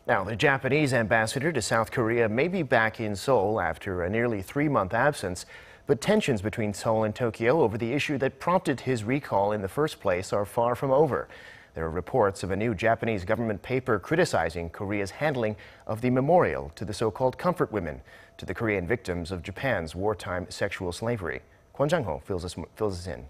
Now, the Japanese ambassador to South Korea may be back in Seoul after a nearly 3-month absence, but tensions between Seoul and Tokyo over the issue that prompted his recall in the first place are far from over. There are reports of a new Japanese government paper criticizing Korea's handling of the memorial to the so-called comfort women, to the Korean victims of Japan's wartime sexual slavery. Kwon Jang-ho fills us in.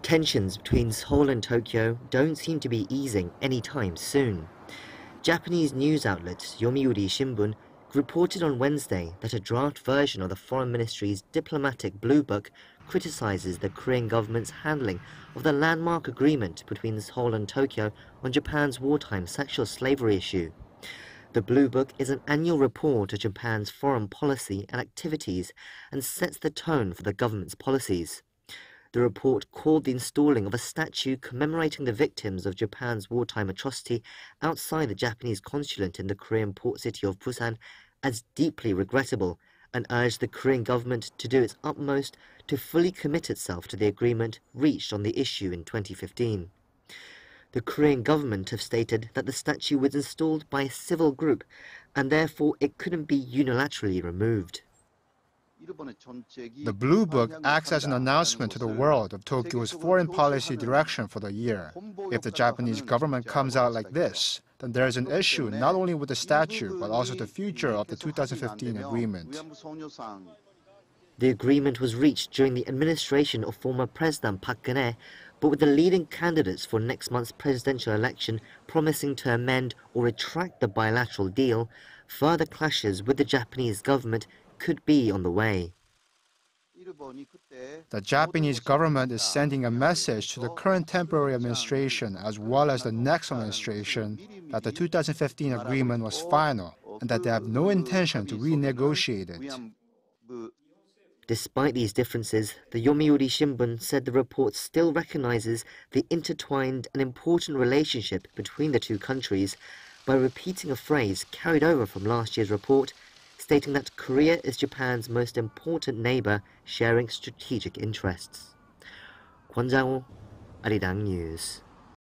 Tensions between Seoul and Tokyo don't seem to be easing anytime soon. Japanese news outlet Yomiuri Shimbun reported on Wednesday that a draft version of the Foreign Ministry's Diplomatic Bluebook criticizes the Korean government's handling of the landmark agreement between Seoul and Tokyo on Japan's wartime sexual slavery issue. The Blue Book is an annual report of Japan's foreign policy and activities and sets the tone for the government's policies. The report called the installing of a statue commemorating the victims of Japan's wartime atrocity outside the Japanese consulate in the Korean port city of Busan as deeply regrettable and urged the Korean government to do its utmost to fully commit itself to the agreement reached on the issue in 2015. The Korean government have stated that the statue was installed by a civil group and therefore it couldn't be unilaterally removed. The Blue Book acts as an announcement to the world of Tokyo's foreign policy direction for the year. If the Japanese government comes out like this, then there is an issue not only with the statue, but also the future of the 2015 agreement. The agreement was reached during the administration of former President Park Geun-hye, but with the leading candidates for next month's presidential election promising to amend or retract the bilateral deal, further clashes with the Japanese government could be on the way. The Japanese government is sending a message to the current temporary administration as well as the next administration that the 2015 agreement was final and that they have no intention to renegotiate it. Despite these differences, the Yomiuri Shimbun said the report still recognizes the intertwined and important relationship between the two countries by repeating a phrase carried over from last year's report, stating that Korea is Japan's most important neighbor sharing strategic interests. Kwon Jang-ho, Arirang News.